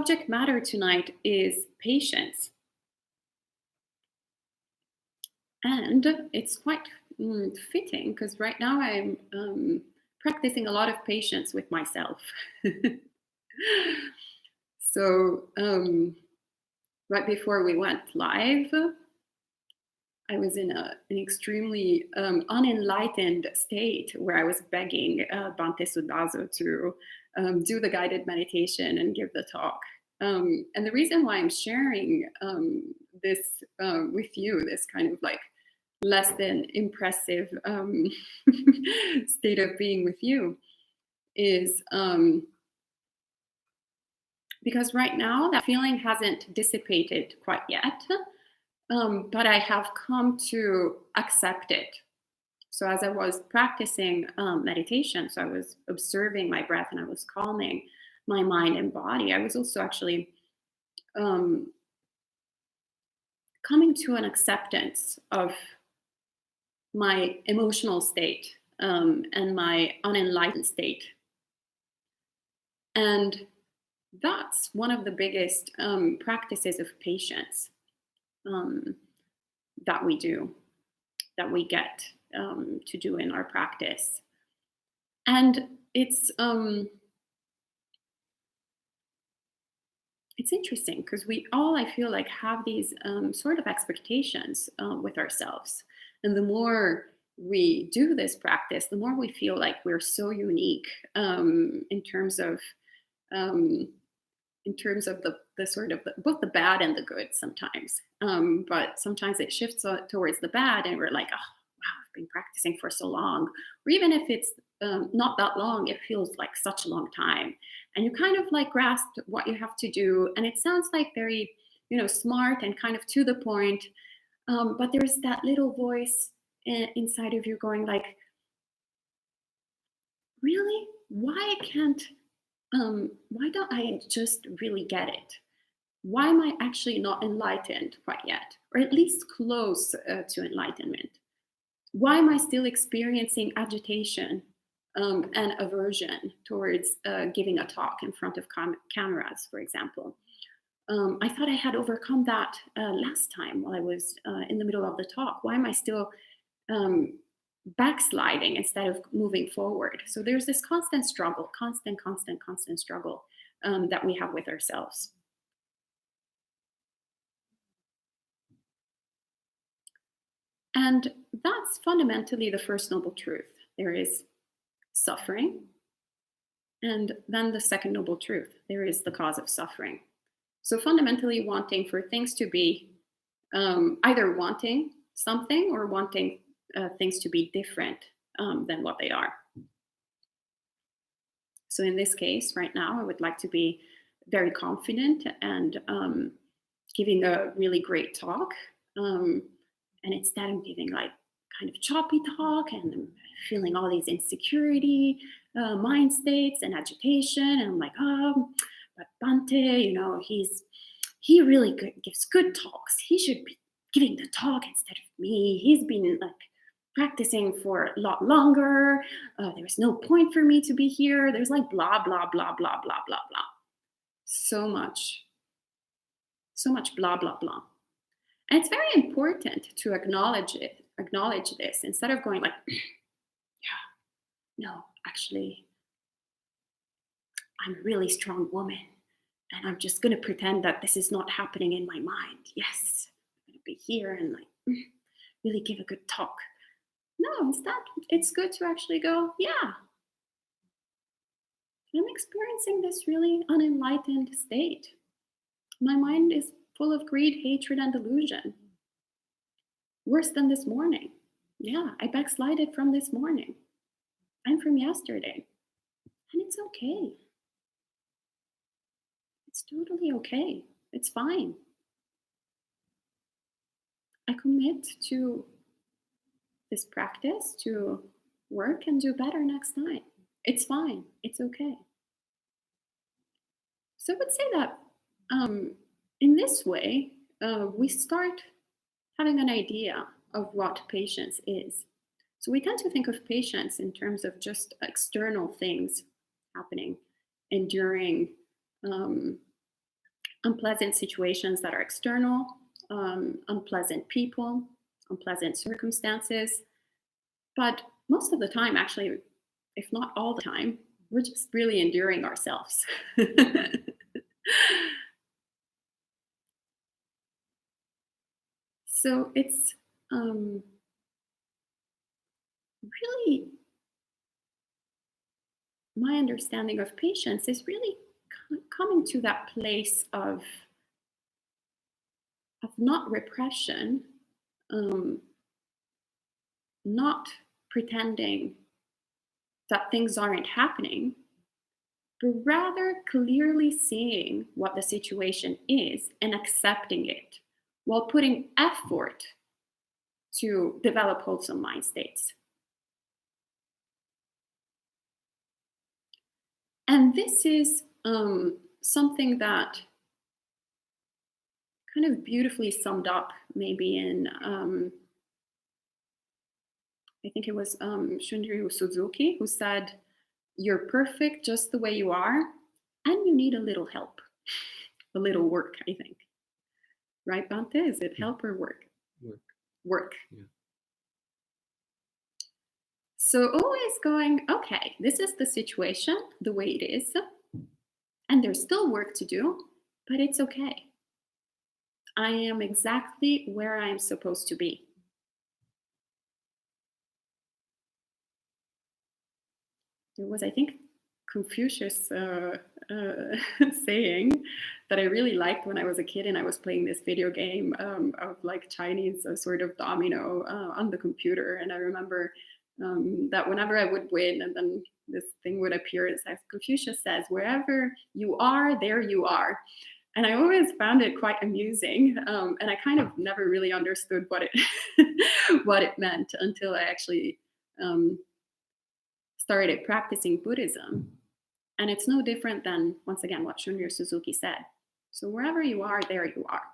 subject matter tonight is patience. And it's quite fitting because right now I'm practicing a lot of patience with myself. So right before we went live, I was in an extremely unenlightened state where I was begging Bhante Sudazo to do the guided meditation and give the talk. And the reason why I'm sharing this with you, this kind of like less than impressive state of being with you, is because right now that feeling hasn't dissipated quite yet, but I have come to accept it. So as I was practicing meditation, so I was observing my breath and I was calming my mind and body, I was also actually coming to an acceptance of my emotional state and my unenlightened state. And that's one of the biggest practices of patience that we do, that we get to do in our practice. And it's interesting because we all, I feel like, have these sort of expectations with ourselves. And the more we do this practice, the more we feel like we're so unique in terms of the sort of both the bad and the good sometimes. But sometimes it shifts towards the bad and we're like, oh, wow, I've been practicing for so long. Or even if it's not that long, it feels like such a long time. And you kind of like grasp what you have to do. And it sounds like very, smart and kind of to the point. But there's that little voice inside of you going like, really? Why don't I just really get it? Why am I actually not enlightened quite yet? Or at least close to enlightenment? Why am I still experiencing agitation and aversion towards giving a talk in front of cameras, for example? I thought I had overcome that last time while I was in the middle of the talk. Why am I still backsliding instead of moving forward? So there's this constant struggle, constant struggle that we have with ourselves. And that's fundamentally the first noble truth. There is suffering. And then the second noble truth, there is the cause of suffering. So fundamentally wanting for things to be either wanting something or wanting things to be different than what they are. So in this case, right now, I would like to be very confident and giving a really great talk. And instead I'm giving like kind of choppy talk and I'm feeling all these insecurity, mind states and agitation. And I'm like, oh, but Bhante, he really gives good talks. He should be giving the talk instead of me. He's been like practicing for a lot longer. There's no point for me to be here. There's like blah, blah, blah, blah, blah, blah, blah. So much blah, blah, blah. And it's very important to acknowledge this instead of going like, yeah, no, actually, I'm a really strong woman and I'm just going to pretend that this is not happening in my mind. Yes, I'm going to be here and like really give a good talk. No, instead, it's good to actually go, yeah, I'm experiencing this really unenlightened state. My mind is full of greed, hatred, and delusion. Worse than this morning. Yeah, I backslided from this morning and from yesterday. And it's okay. It's totally okay. It's fine. I commit to this practice to work and do better next time. It's fine. It's okay. So I would say that in this way, we start having an idea of what patience is. So we tend to think of patience in terms of just external things happening, enduring unpleasant situations that are external, unpleasant people, unpleasant circumstances. But most of the time, actually, if not all the time, we're just really enduring ourselves. So it's really, my understanding of patience is really coming to that place of not repression, um, not pretending that things aren't happening, but rather clearly seeing what the situation is and accepting it while putting effort to develop wholesome mind states. And this is something that kind of beautifully summed up maybe in, I think it was Shunryu Suzuki, who said, "You're perfect just the way you are, and you need a little help, a little work," I think. Right, Bante? Is it help or work? Work. Work. Yeah. So always going, okay, this is the situation, the way it is, and there's still work to do, but it's okay. I am exactly where I am supposed to be. There was, I think, Confucius saying that I really liked when I was a kid and I was playing this video game of like Chinese sort of domino on the computer. And I remember that whenever I would win, and then this thing would appear, it says, Confucius says, "Wherever you are, there you are." And I always found it quite amusing. And I kind of never really understood what it what it meant until I actually started practicing Buddhism. And it's no different than, once again, what Shunryu Suzuki said. So wherever you are, there you are.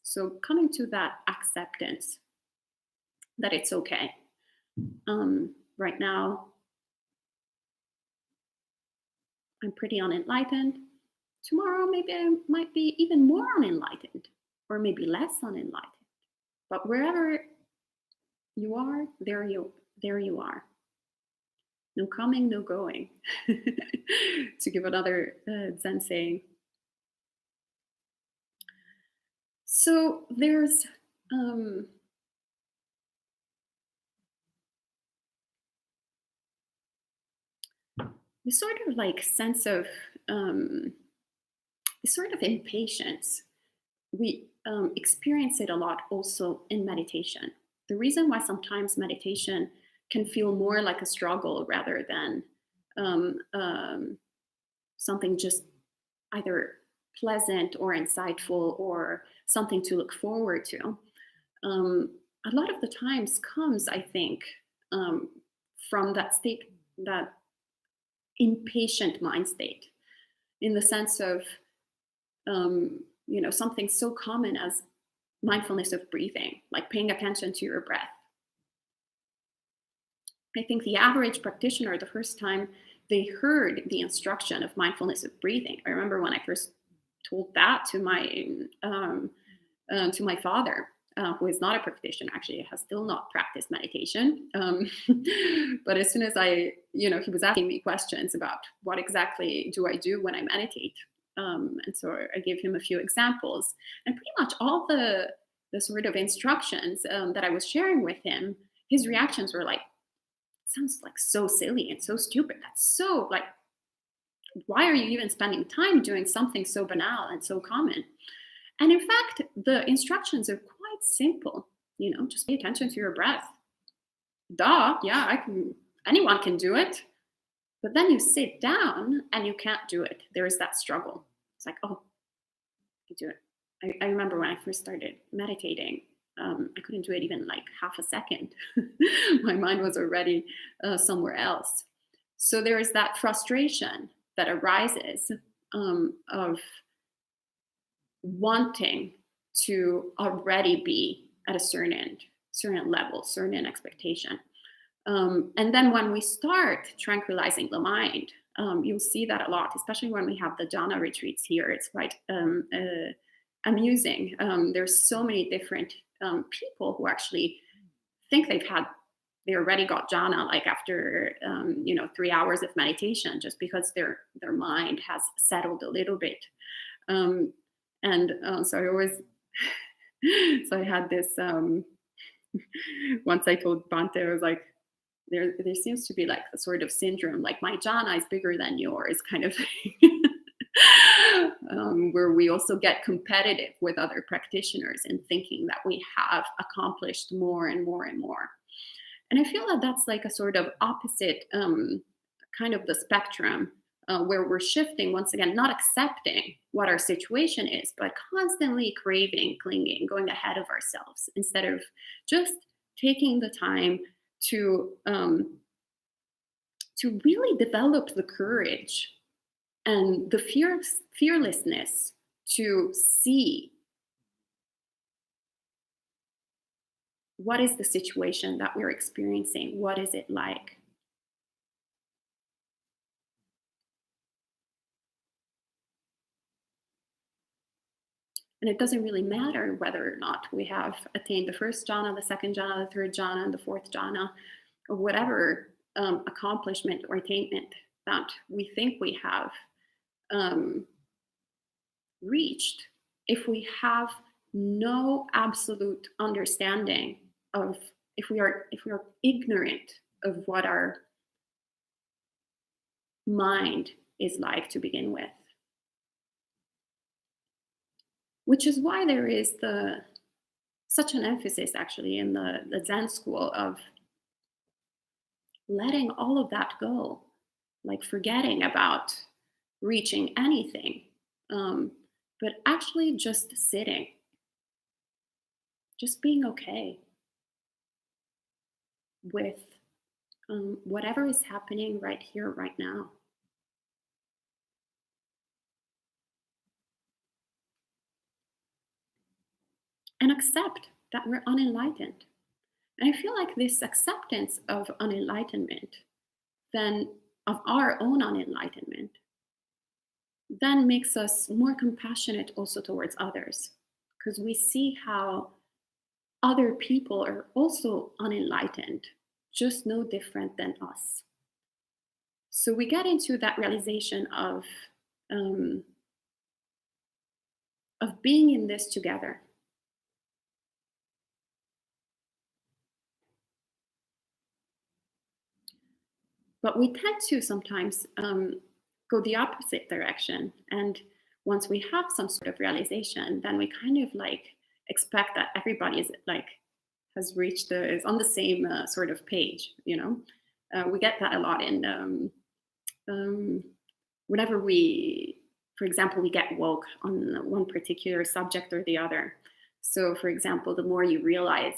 So coming to that acceptance that it's okay. Right now, I'm pretty unenlightened. Tomorrow, maybe I might be even more unenlightened, or maybe less unenlightened. But wherever you are, there you are. No coming, no going. To give another Zen saying. So there's this sort of like sense of this sort of impatience. We experience it a lot also in meditation. The reason why sometimes meditation can feel more like a struggle rather than something just either pleasant or insightful or something to look forward to, a lot of the times comes, I think, from that state, that impatient mind state, in the sense of something so common as mindfulness of breathing, like paying attention to your breath. I think the average practitioner, the first time they heard the instruction of mindfulness of breathing, I remember when I first told that to my father, who is not a practitioner, actually has still not practiced meditation. But as soon as he was asking me questions about what exactly do I do when I meditate. And so I gave him a few examples, and pretty much all the sort of instructions that I was sharing with him, his reactions were like, sounds like so silly and so stupid. That's so like, why are you even spending time doing something so banal and so common? And in fact, the instructions are quite simple. Just pay attention to your breath. Duh, yeah, anyone can do it. But then you sit down and you can't do it. There is that struggle. It's like, oh, I do it. I remember when I first started meditating, I couldn't do it even like half a second. My mind was already somewhere else. So there is that frustration that arises of wanting to already be at a certain level, certain expectation. And then when we start tranquilizing the mind, You'll see that a lot, especially when we have the jhana retreats here. It's quite amusing. There's so many different people who actually think they already got jhana like after 3 hours of meditation, just because their mind has settled a little bit. So I always so I had this once I told Bante, I was like, there seems to be like a sort of syndrome, like my jhana is bigger than yours kind of thing. Where we also get competitive with other practitioners and thinking that we have accomplished more and more and more. And I feel that that's like a sort of opposite kind of the spectrum, where we're shifting once again, not accepting what our situation is, but constantly craving, clinging, going ahead of ourselves instead of just taking the time to really develop the courage and the fearlessness to see what is the situation that we're experiencing, what is it like. And it doesn't really matter whether or not we have attained the first jhana, the second jhana, the third jhana, and the fourth jhana, or whatever accomplishment or attainment that we think we have reached. If we have no absolute understanding of, if we are ignorant of what our mind is like to begin with. Which is why there is such an emphasis actually in the Zen school of letting all of that go, like forgetting about reaching anything, but actually just sitting, just being okay with whatever is happening right here, right now. And accept that we're unenlightened. And I feel like this acceptance of unenlightenment, then of our own unenlightenment, then makes us more compassionate also towards others, because we see how other people are also unenlightened, just no different than us. So we get into that realization of being in this together. But we tend to sometimes go the opposite direction. And once we have some sort of realization, then we kind of like expect that everybody is like has reached is on the same sort of page. We get that a lot in whenever we, for example, we get woke on one particular subject or the other. So, for example, the more you realize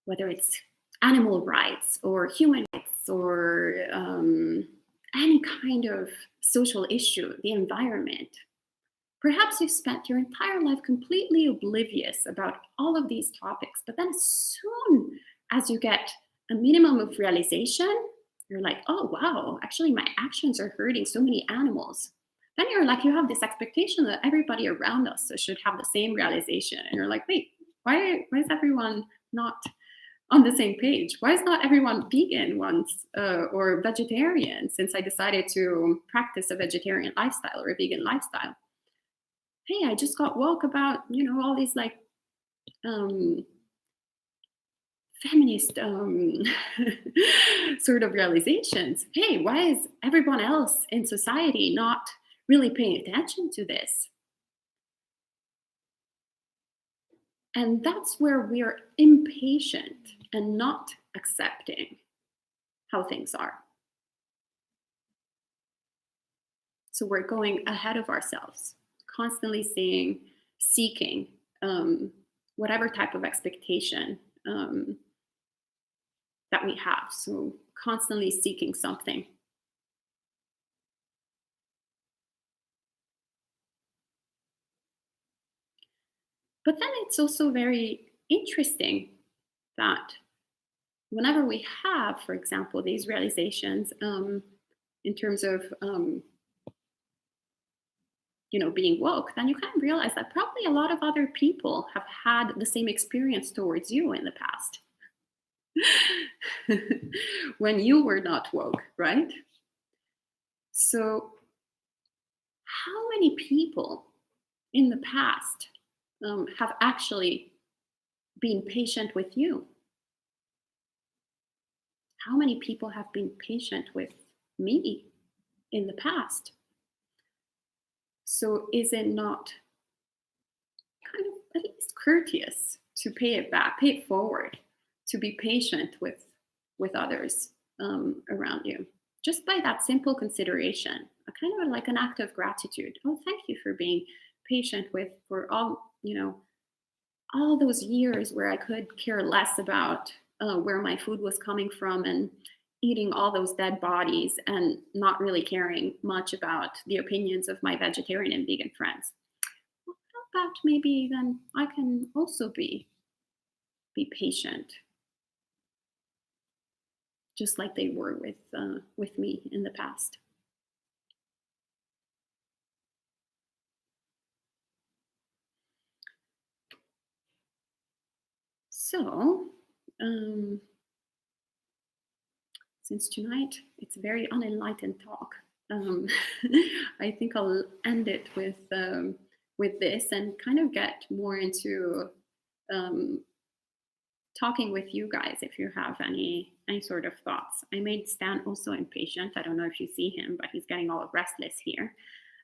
whether it's animal rights or human rights or any kind of social issue, the environment. Perhaps you've spent your entire life completely oblivious about all of these topics, but then as soon as you get a minimum of realization, you're like, oh, wow, actually my actions are hurting so many animals. Then you're like, you have this expectation that everybody around us should have the same realization. And you're like, wait, why is everyone not on the same page? Why is not everyone vegan once or vegetarian since I decided to practice a vegetarian lifestyle or a vegan lifestyle? Hey, I just got woke about, all these like feminist sort of realizations. Hey, why is everyone else in society not really paying attention to this? And that's where we are impatient and not accepting how things are. So we're going ahead of ourselves, constantly seeking whatever type of expectation that we have. So constantly seeking something. But then it's also very interesting that whenever we have, for example, these realizations in terms of being woke, then you kind of realize that probably a lot of other people have had the same experience towards you in the past when you were not woke, right? So how many people in the past have actually been patient with you? How many people have been patient with me in the past? So is it not kind of at least courteous to pay it back, pay it forward, to be patient with others around you? Just by that simple consideration, a kind of like an act of gratitude. Oh, thank you for being patient for all those years where I could care less about where my food was coming from and eating all those dead bodies and not really caring much about the opinions of my vegetarian and vegan friends. Well, how about maybe then I can also be patient, just like they were with me in the past. So, since tonight it's a very unenlightened talk, I think I'll end it with this and kind of get more into talking with you guys if you have any sort of thoughts. I made Stan also impatient. I don't know if you see him, but he's getting all restless here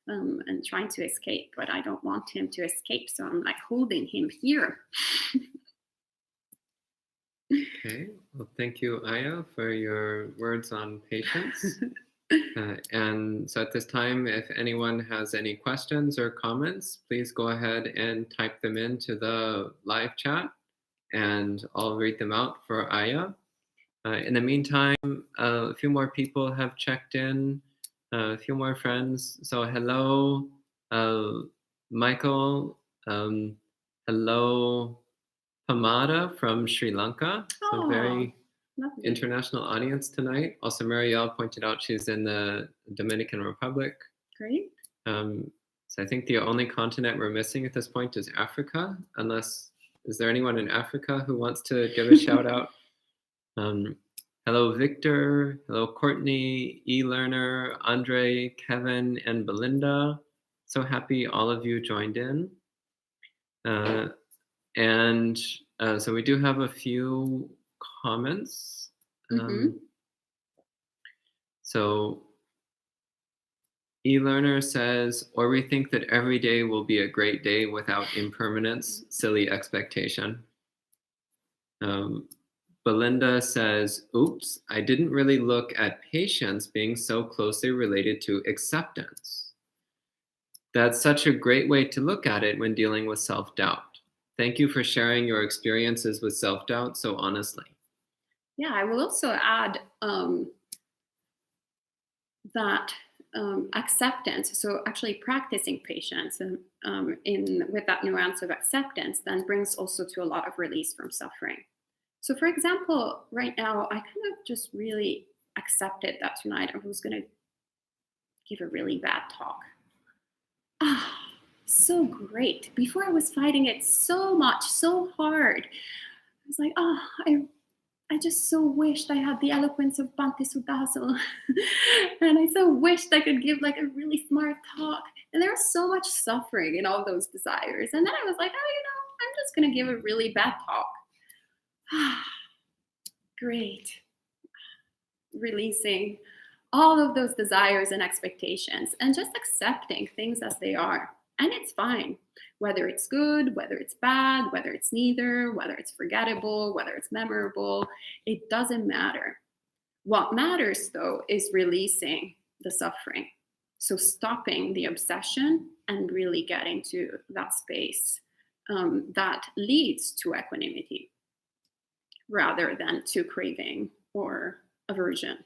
and trying to escape, but I don't want him to escape, so I'm like holding him here. Okay, well, thank you, Ayya, for your words on patience. And so at this time, if anyone has any questions or comments, please go ahead and type them into the live chat, and I'll read them out for Ayya. In the meantime, a few more people have checked in, a few more friends. So hello, Michael. Hello, Pamada from Sri Lanka. So very lovely. International audience tonight. Also, Marielle pointed out she's in the Dominican Republic. Great. So I think the only continent we're missing at this point is Africa, is there anyone in Africa who wants to give a shout out? Hello, Victor. Hello, Courtney, e-learner, Andre, Kevin, and Belinda. So happy all of you joined in. And so we do have a few comments. So e-learner says, or we think that every day will be a great day without impermanence, silly expectation. Belinda says, oops, I didn't really look at patience being so closely related to acceptance. That's such a great way to look at it when dealing with self-doubt. Thank you for sharing your experiences with self-doubt so honestly. Yeah, I will also add that acceptance, so actually practicing patience and with that nuance of acceptance then brings also to a lot of release from suffering. So for example, right now, I kind of just really accepted that tonight I was going to give a really bad talk. So great. Before I was fighting it so much, so hard. I was like, I just so wished I had the eloquence of Bhante Sudaso. And I so wished I could give like a really smart talk. And there was so much suffering in all those desires. And then I was like, I'm just going to give a really bad talk. Great. Releasing all of those desires and expectations and just accepting things as they are. And it's fine, whether it's good, whether it's bad, whether it's neither, whether it's forgettable, whether it's memorable, it doesn't matter. What matters though is releasing the suffering. So stopping the obsession and really getting to that space that leads to equanimity rather than to craving or aversion.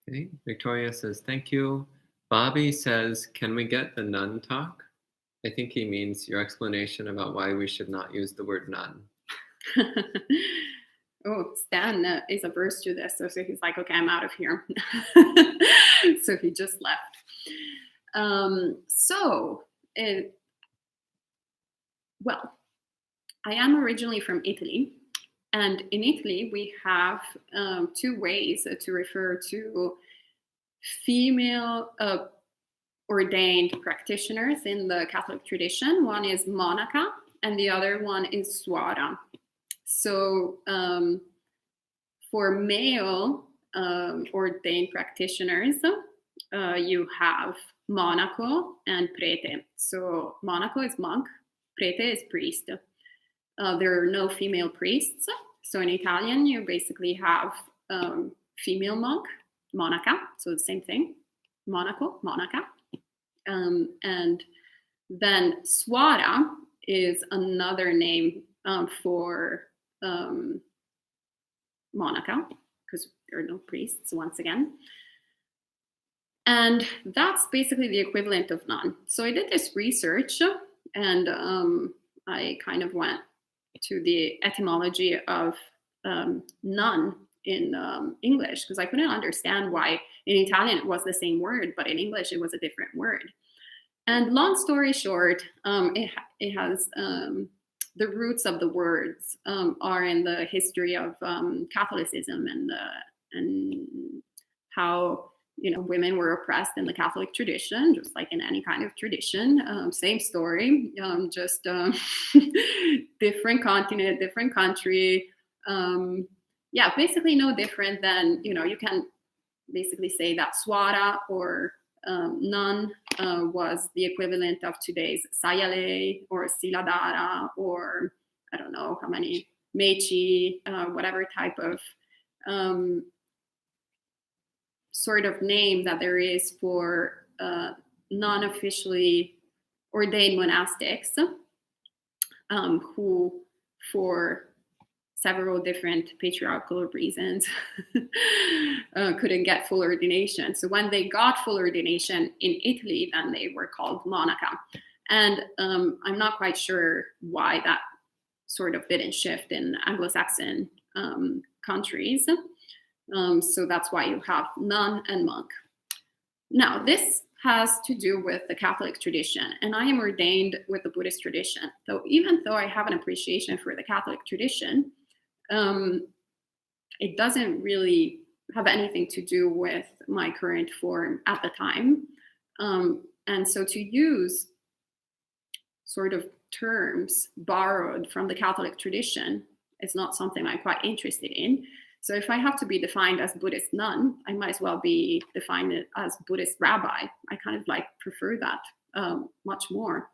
Okay, Victoria says, thank you. Bobby says, can we get the nun talk? I think he means your explanation about why we should not use the word nun. Oh, Stan is averse to this, so he's like, okay, I'm out of here. So he just left. Well, I am originally from Italy, and in Italy we have two ways to refer to female ordained practitioners in the Catholic tradition. One is monaca, and the other one is suora. So for male ordained practitioners, you have monaco and prete. So monaco is monk, prete is priest. There are no female priests. So in Italian, you basically have female monk, monaca, so the same thing, monaco, monaca. And then suora is another name for monaca, because there are no priests, once again. And that's basically the equivalent of nun. So I did this research, and I kind of went to the etymology of nun in English, because I couldn't understand why in Italian it was the same word, but in English it was a different word. And long story short, it has the roots of the words are in the history of Catholicism and how women were oppressed in the Catholic tradition, just like in any kind of tradition. Same story, just different continent, different country. Yeah, basically no different than, you can basically say that suora or nun was the equivalent of today's sayale or siladara, or I don't know how many, mechi, whatever type of sort of name that there is for non-officially ordained monastics who, for several different patriarchal reasons, couldn't get full ordination. So when they got full ordination in Italy, then they were called monaca. And I'm not quite sure why that sort of didn't shift in Anglo-Saxon countries. So that's why you have nun and monk. Now, this has to do with the Catholic tradition, and I am ordained with the Buddhist tradition. So even though I have an appreciation for the Catholic tradition, it doesn't really have anything to do with my current form at the time. And so to use sort of terms borrowed from the Catholic tradition is not something I'm quite interested in. So if I have to be defined as Buddhist nun, I might as well be defined as Buddhist rabbi. I kind of prefer that much more.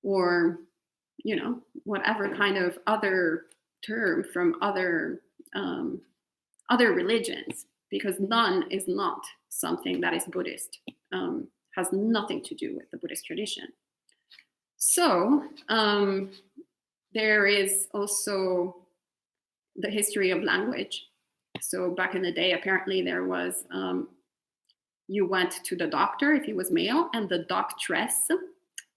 Or, whatever kind of other term from other religions, because nun is not something that is Buddhist, has nothing to do with the Buddhist tradition. So there is also the history of language. So back in the day, apparently there was, you went to the doctor if he was male, and the doctress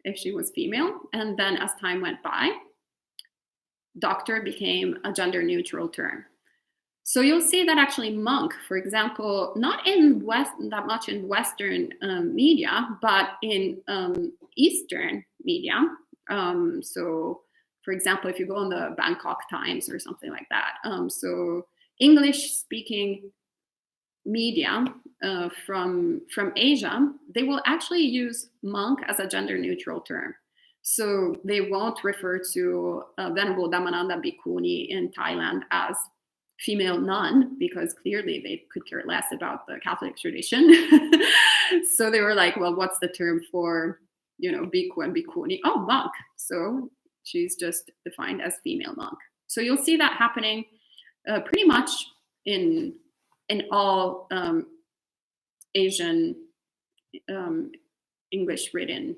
if she was female. And then as time went by, doctor became a gender neutral term. So you'll see that actually monk, for example, not in that much in Western media, but in Eastern media. So for example, if you go on the Bangkok Times or something like that, so English-speaking media from Asia, they will actually use monk as a gender-neutral term. So they won't refer to Venerable Dhammananda Bhikkhuni in Thailand as female nun, because clearly they could care less about the Catholic tradition. So they were like, well, what's the term for, bhikkhu and bhikkhuni? Oh, monk. So she's just defined as female monk. So you'll see that happening pretty much in all Asian English written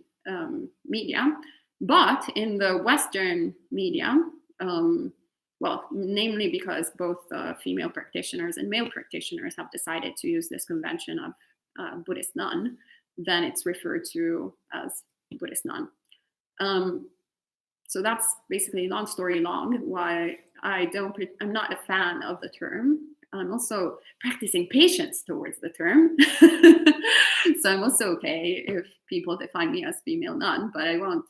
media, but in the Western media, well, namely because both female practitioners and male practitioners have decided to use this convention of Buddhist nun, then it's referred to as Buddhist nun. So that's basically, long story long, why I'm not a fan of the term. I'm also practicing patience towards the term. So I'm also okay if people define me as female nun, but I won't.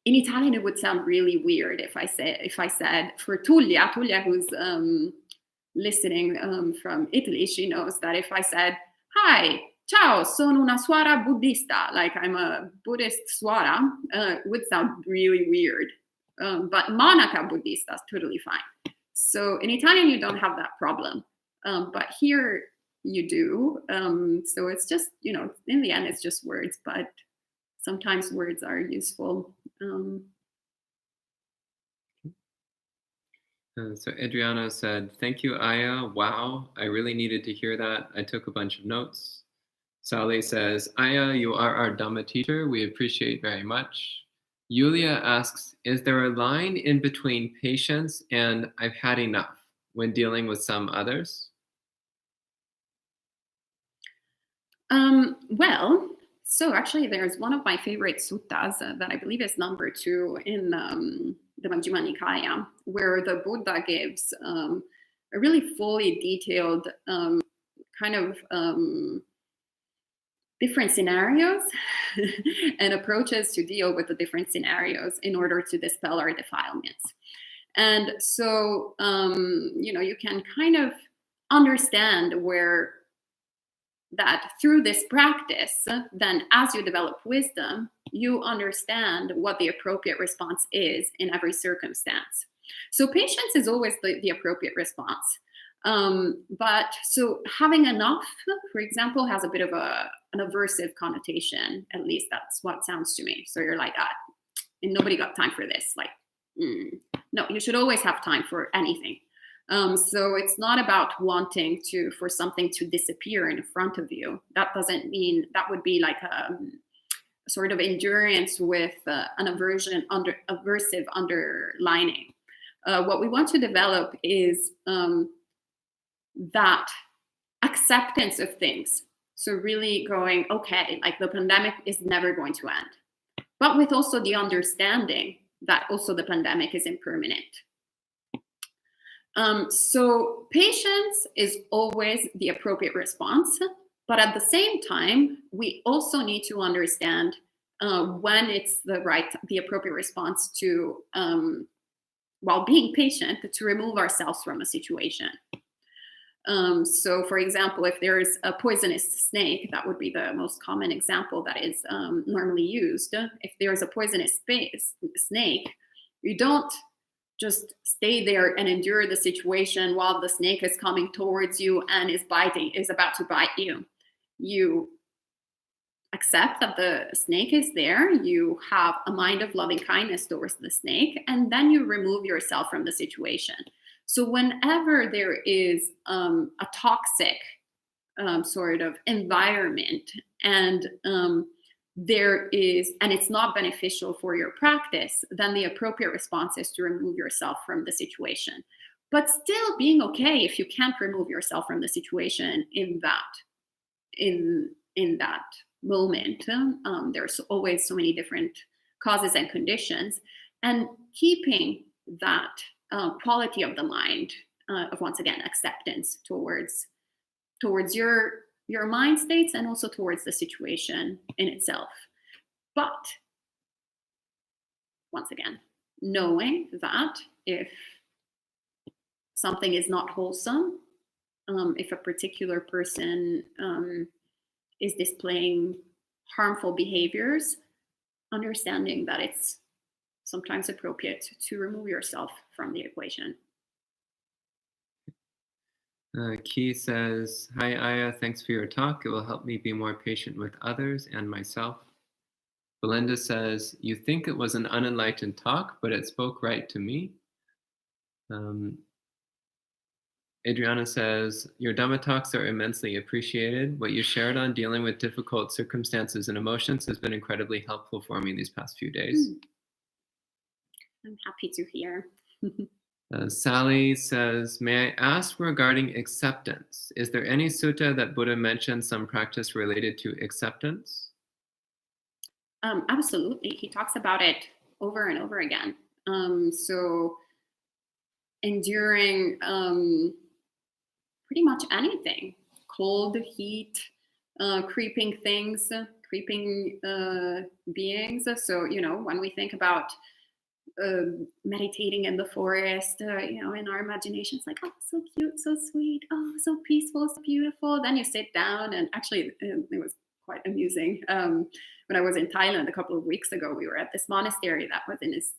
In Italian, it would sound really weird if I said for Tullia, who's listening from Italy, she knows that if I said, "Hi, ciao, sono una suora buddhista," like I'm a Buddhist suora, would sound really weird. But monaca buddhista is totally fine. So in Italian, you don't have that problem, but here you do. So it's just, in the end, it's just words, but sometimes words are useful. So Adriana said, "Thank you, Ayya. Wow, I really needed to hear that. I took a bunch of notes." Sally says, "Ayya, you are our Dhamma teacher. We appreciate very much." Yulia asks, "Is there a line in between patience and I've had enough when dealing with some others?" Well, so actually there's one of my favorite suttas that I believe is number 2 in the Majjhima Nikaya, where the Buddha gives a really fully detailed kind of different scenarios and approaches to deal with the different scenarios in order to dispel our defilements. And so, you can kind of understand where that through this practice, then as you develop wisdom, you understand what the appropriate response is in every circumstance. So patience is always the appropriate response. But so having enough, for example, has a bit of an aversive connotation. At least that's what sounds to me. So you're like, and nobody got time for this. Like, no, you should always have time for anything. So it's not about wanting for something to disappear in front of you. That doesn't mean, that would be like a sort of endurance with an aversive underlining. What we want to develop is that acceptance of things. So really going, okay, like the pandemic is never going to end, but with also the understanding that also the pandemic is impermanent. So patience is always the appropriate response, but at the same time, we also need to understand when it's the appropriate response to, while being patient, to remove ourselves from a situation. So for example, if there's a poisonous snake, that would be the most common example that is normally used. If there's a poisonous snake, you don't just stay there and endure the situation while the snake is coming towards you and is about to bite you. You accept that the snake is there, you have a mind of loving kindness towards the snake, and then you remove yourself from the situation. So whenever there is a toxic sort of environment and it's not beneficial for your practice, then the appropriate response is to remove yourself from the situation. But still being okay if you can't remove yourself from the situation in that moment. There's always so many different causes and conditions, and keeping that quality of the mind of, once again, acceptance towards your mind states and also towards the situation in itself. But once again, knowing that if something is not wholesome, if a particular person is displaying harmful behaviors, understanding that it's sometimes appropriate to remove yourself from the equation. Key says, "Hi Ayya, thanks for your talk. It will help me be more patient with others and myself." Belinda says, "You think it was an unenlightened talk, but it spoke right to me." Adriana says, "Your Dhamma talks are immensely appreciated. What you shared on dealing with difficult circumstances and emotions has been incredibly helpful for me these past few days." I'm happy to hear. Sally says, "May I ask regarding acceptance? Is there any sutta that Buddha mentioned some practice related to acceptance?" Absolutely. He talks about it over and over again. So enduring pretty much anything, cold, heat, creeping things, creeping beings. So, when we think about meditating in the forest, in our imagination, it's like, oh, so cute, so sweet, oh, so peaceful, so beautiful. Then you sit down, and actually, it was quite amusing. When I was in Thailand a couple of weeks ago, we were at this monastery that was in this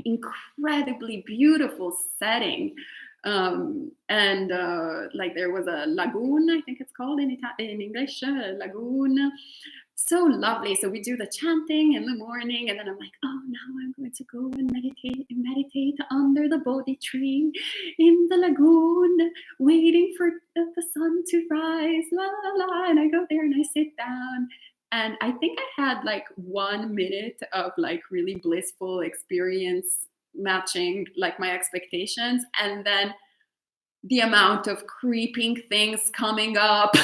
incredibly beautiful setting. And there was a lagoon, I think it's called in English, a lagoon. So lovely. So we do the chanting in the morning, and then I'm like, oh, now I'm going to go and meditate under the Bodhi tree in the lagoon, waiting for the sun to rise, la la la. And I go there and I sit down. And I think I had like 1 minute of like really blissful experience matching like my expectations. And then the amount of creeping things coming up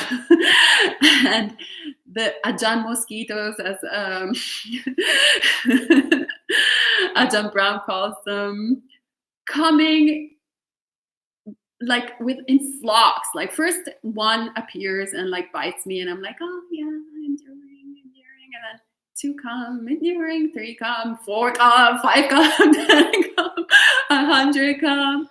and the Ajahn mosquitoes, as Ajahn Brown calls them, coming like in flocks. Like first one appears and like bites me, and I'm like, oh yeah, enduring, and then 2 come, enduring, 3 come, 4 come, 5 come, 10 come, 100 come.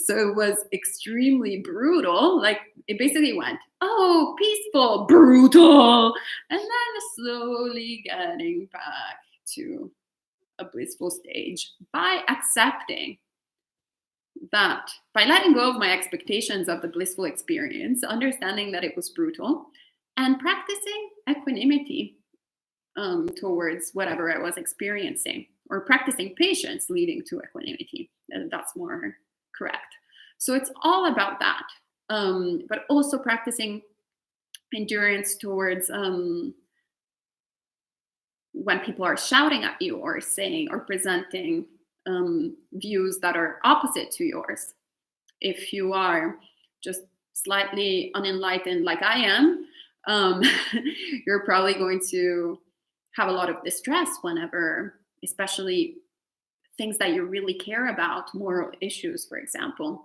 So it was extremely brutal. Like it basically went, oh, peaceful, brutal, and then slowly getting back to a blissful stage by accepting that, by letting go of my expectations of the blissful experience, understanding that it was brutal, and practicing equanimity towards whatever I was experiencing, or practicing patience leading to equanimity. That's more correct. So it's all about that, but also practicing endurance towards when people are shouting at you or saying or presenting views that are opposite to yours. If you are just slightly unenlightened like I am, you're probably going to have a lot of distress whenever, especially things that you really care about, moral issues, for example,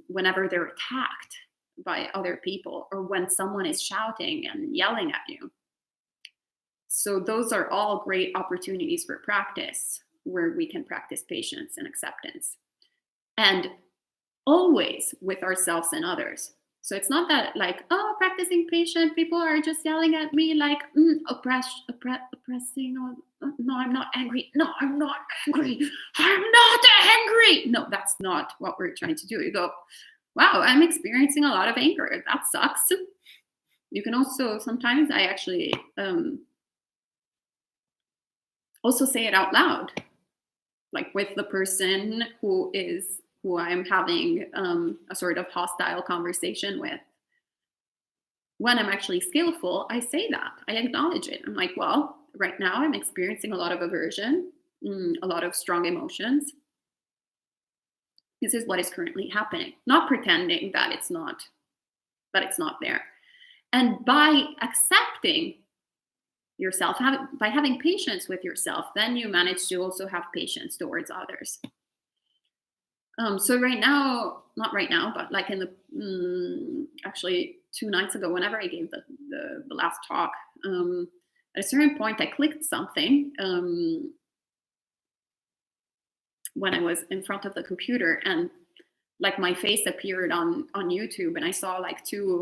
whenever they're attacked by other people, or when someone is shouting and yelling at you. So those are all great opportunities for practice, where we can practice patience and acceptance, and always with ourselves and others. So it's not that like, oh, practicing patience, people are just yelling at me like oppressing, or no, I'm not angry. No, I'm not angry. I'm not angry. No, that's not what we're trying to do. You go, wow, I'm experiencing a lot of anger. That sucks. You can also, sometimes I actually also say it out loud, like with the person who I'm having a sort of hostile conversation with. When I'm actually skillful, I say that. I acknowledge it. I'm like, well, right now I'm experiencing a lot of aversion, a lot of strong emotions. This is what is currently happening. Not pretending that it's not there. And by accepting yourself, by having patience with yourself, then you manage to also have patience towards others. So right now, not right now, but like in the actually 2 nights ago, whenever I gave the last talk, at a certain point I clicked something when I was in front of the computer, and like my face appeared on YouTube, and I saw like 2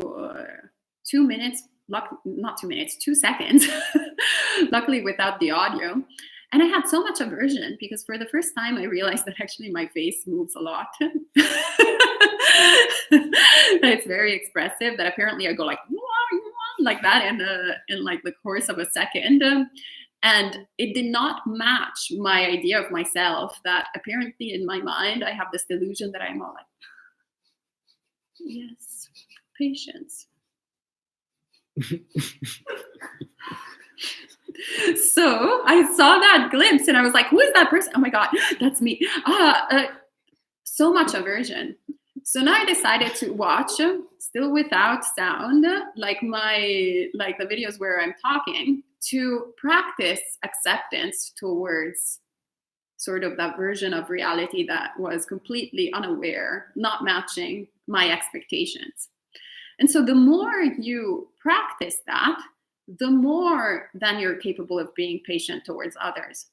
minutes, not 2 minutes, 2 seconds, luckily without the audio. And I had so much aversion because for the first time I realized that actually my face moves a lot. It's very expressive, that apparently I go like that in like the course of a second. And it did not match my idea of myself, that apparently in my mind I have this delusion that I'm all like, yes, patience. So I saw that glimpse and I was like, who is that person? Oh my God, that's me. So much aversion. So now I decided to watch, still without sound, like the videos where I'm talking, to practice acceptance towards sort of that version of reality that was completely unaware, not matching my expectations. And so the more you practice that, the more then you're capable of being patient towards others.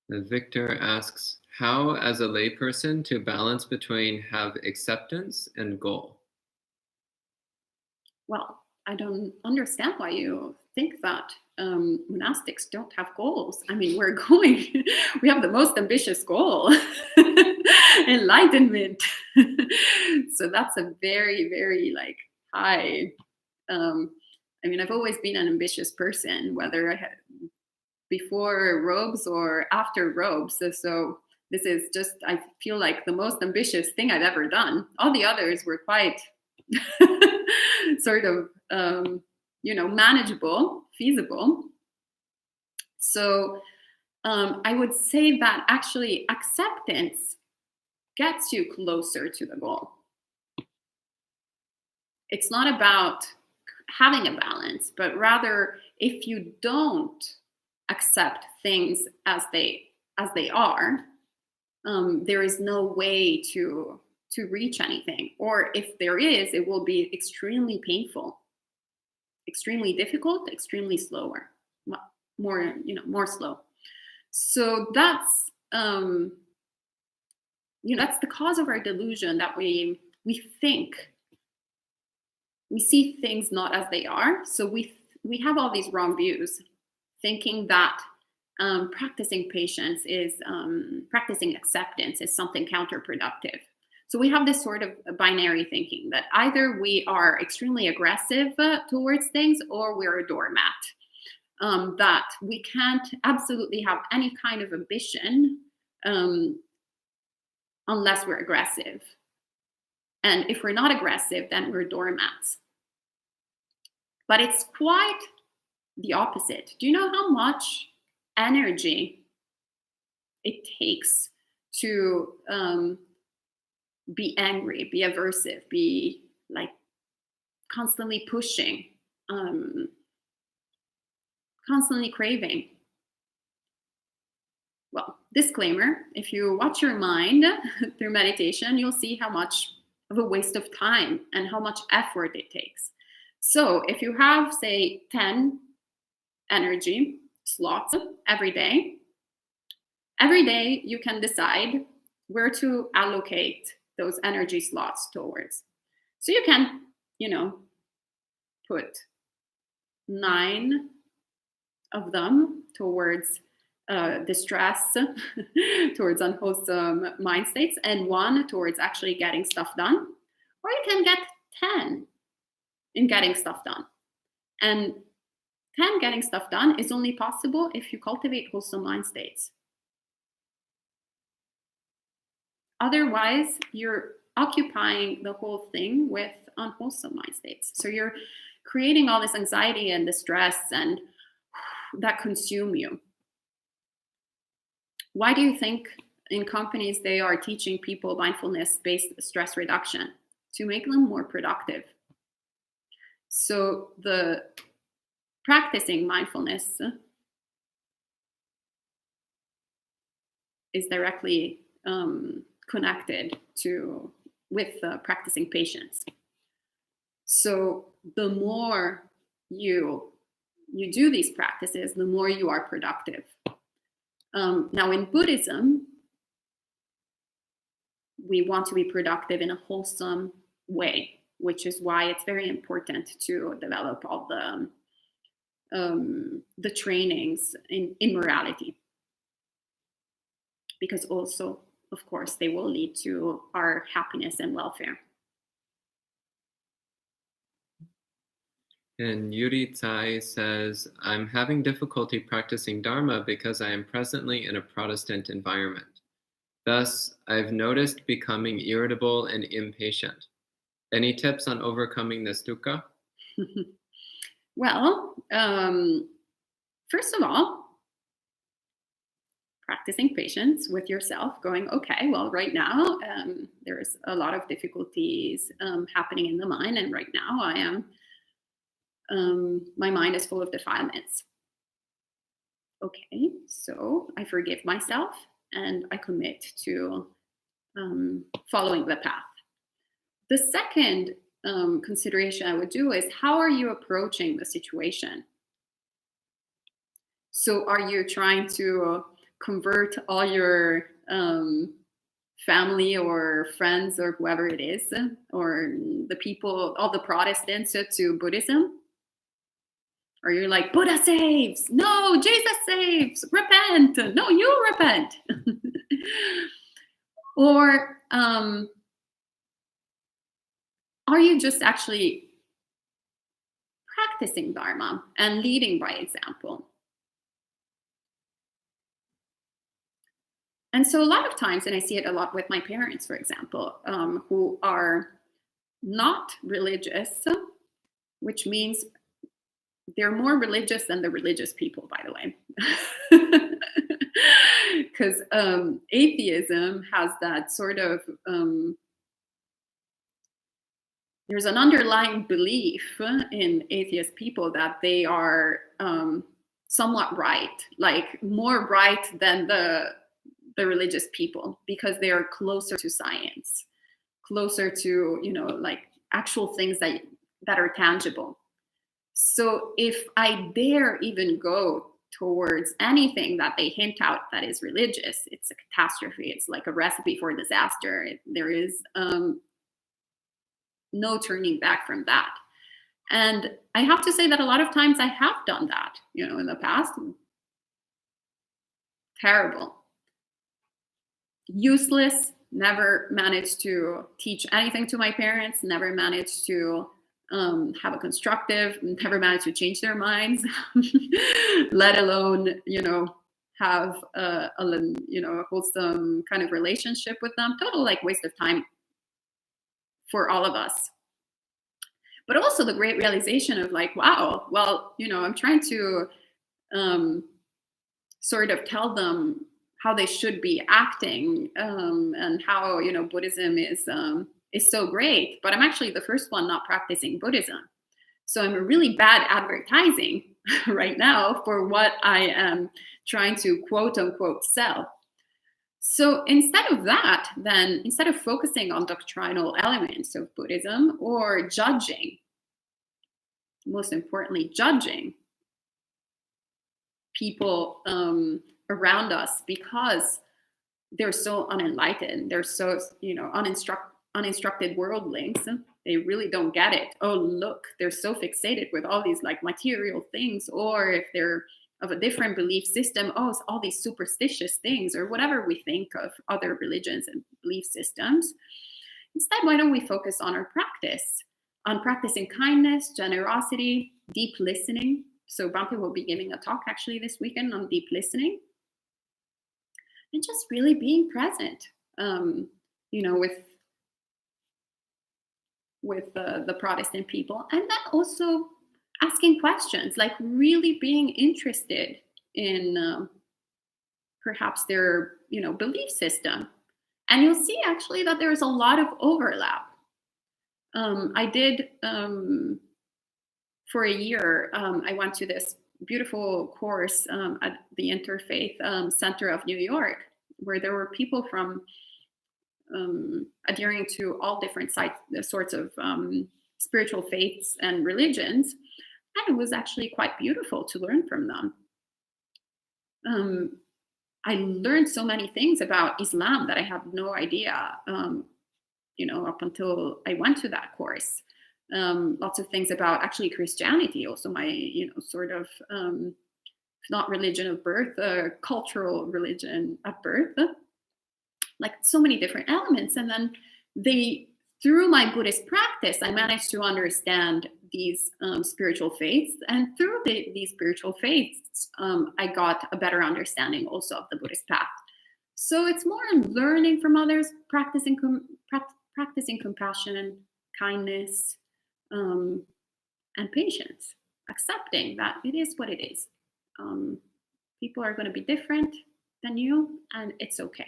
Victor asks, how as a layperson to balance between have acceptance and goal? Well, I don't understand why you think that monastics don't have goals. I mean, we have the most ambitious goal, enlightenment. So that's a very, very like high. I mean, I've always been an ambitious person, whether I had before robes or after robes. So this is just, I feel like the most ambitious thing I've ever done. All the others were quite sort of, manageable, feasible. So I would say that actually acceptance gets you closer to the goal. It's not about having a balance, but rather if you don't accept things as they are, there is no way to reach anything. Or if there is, it will be extremely painful, extremely difficult, extremely slower, more slow. So that's that's the cause of our delusion, that we think we see things not as they are. So we have all these wrong views, thinking that practicing patience is practicing acceptance is something counterproductive. So we have this sort of binary thinking that either we are extremely aggressive towards things or we're a doormat. That we can't absolutely have any kind of ambition unless we're aggressive. And if we're not aggressive, then we're doormats. But it's quite the opposite. Do you know how much energy it takes to be angry, be aversive, be like constantly pushing, constantly craving? Well, disclaimer, if you watch your mind through meditation, you'll see how much of a waste of time and how much effort it takes. So if you have, say, 10 energy slots every day you can decide where to allocate those energy slots towards. So you can, put 9 of them towards distress, towards unwholesome mind states, and 1 towards actually getting stuff done. Or you can get 10 in getting stuff done. And 10 getting stuff done is only possible if you cultivate wholesome mind states. Otherwise, you're occupying the whole thing with unwholesome mind states. So you're creating all this anxiety and distress and that consume you. Why do you think in companies they are teaching people mindfulness-based stress reduction? To make them more productive. So the practicing mindfulness is directly connected with practicing patience. So the more you do these practices, the more you are productive. Now in Buddhism, we want to be productive in a wholesome way, which is why it's very important to develop all the trainings in morality, because also, of course, they will lead to our happiness and welfare. And Yuri Tsai says, I'm having difficulty practicing Dharma because I am presently in a Protestant environment. Thus, I've noticed becoming irritable and impatient. Any tips on overcoming this dukkha? Well, first of all, practicing patience with yourself, going, okay, well, right now there's a lot of difficulties happening in the mind, and right now I am my mind is full of defilements. Okay, so I forgive myself and I commit to following the path. The second consideration I would do is, how are you approaching the situation? So are you trying to convert all your family or friends or whoever it is, or the people, all the Protestants, to Buddhism? Or you're like, Buddha saves, no, Jesus saves, repent, no, you repent. Or are you just actually practicing Dharma and leading by example? And so a lot of times, and I see it a lot with my parents, for example, who are not religious, which means they're more religious than the religious people, by the way. Because atheism has that sort of, there's an underlying belief in atheist people that they are somewhat right, like more right than the religious people, because they are closer to science, closer to, like actual things that are tangible. So if I dare even go towards anything that they hint out that is religious, it's a catastrophe. It's like a recipe for disaster. There is no turning back from that. And I have to say that a lot of times I have done that, in the past. Terrible. Useless. Never managed to teach anything to my parents. Never managed to have a constructive, never managed to change their minds, let alone, have a wholesome kind of relationship with them. Total like waste of time for all of us. But also the great realization of like, wow, well, I'm trying to sort of tell them how they should be acting, and how, Buddhism is so great, but I'm actually the first one not practicing Buddhism. So I'm a really bad advertising right now for what I am trying to quote unquote sell. So instead of that, then instead of focusing on doctrinal elements of Buddhism or judging, most importantly, judging people around us because they're so unenlightened, they're so, uninstructed worldlings, they really don't get it. Oh, look, they're so fixated with all these like material things, or if they're of a different belief system, oh, it's all these superstitious things, or whatever we think of other religions and belief systems. Instead, why don't we focus on our practice, on practicing kindness, generosity, deep listening. So Bhante will be giving a talk actually this weekend on deep listening, and just really being present, with the Protestant people, and then also asking questions, like really being interested in perhaps their belief system, and you'll see actually that there's a lot of overlap. I did for a year. I went to this beautiful course at the Interfaith Center of New York, where there were people from adhering to all different sorts of spiritual faiths and religions. And it was actually quite beautiful to learn from them. I learned so many things about Islam that I had no idea, up until I went to that course. Lots of things about actually Christianity, also my, sort of, not religion of birth, cultural religion at birth. Like so many different elements. And then through my Buddhist practice, I managed to understand these spiritual faiths. And through these spiritual faiths, I got a better understanding also of the Buddhist path. So it's more learning from others, practicing compassion, kindness, and patience, accepting that it is what it is. People are going to be different than you, and it's okay.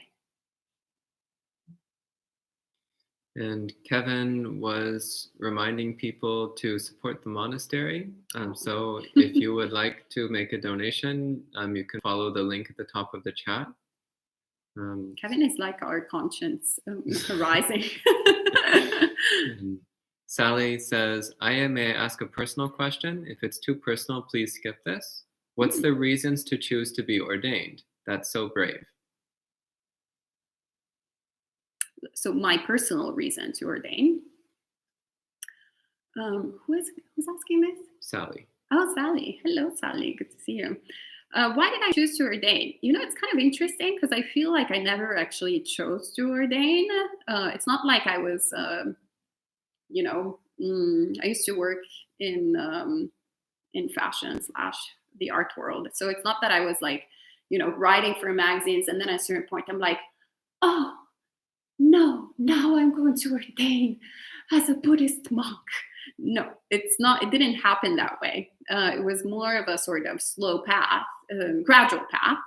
And Kevin was reminding people to support the monastery. So if you would like to make a donation, you can follow the link at the top of the chat. Kevin is like our conscience rising. Sally says, may I ask a personal question? If it's too personal, please skip this. What's the reasons to choose to be ordained? That's so brave. So my personal reason to ordain. Who's asking this? Sally. Oh, Sally. Hello, Sally. Good to see you. Why did I choose to ordain? It's kind of interesting because I feel like I never actually chose to ordain. It's not like I was, I used to work in fashion / the art world. So it's not that I was like, writing for magazines. And then at a certain point, I'm like, oh, no, now I'm going to ordain as a Buddhist monk. No, it's not. It didn't happen that way. It was more of a sort of slow path, gradual path.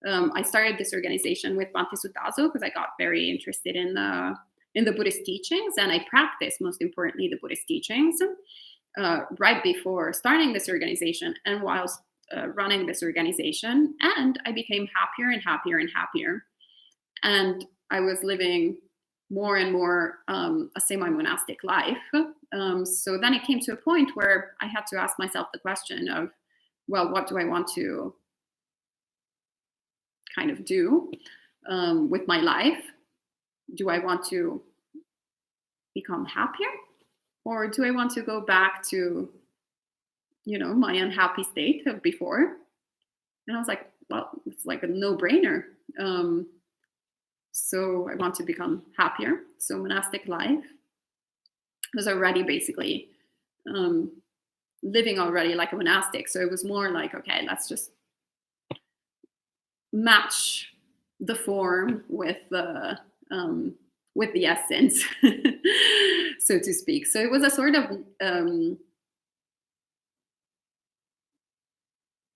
I started this organization with Bhante Sutazo because I got very interested in the Buddhist teachings, and I practiced, most importantly, the Buddhist teachings right before starting this organization and whilst running this organization. And I became happier and happier and happier. And I was living more and more a semi-monastic life. So then it came to a point where I had to ask myself the question of, well, what do I want to kind of do with my life? Do I want to become happier? Or do I want to go back to, my unhappy state of before? And I was like, well, it's like a no-brainer. So I want to become happier. So monastic life was already basically living already like a monastic. So it was more like, okay, let's just match the form with the essence, so to speak. So it was a sort of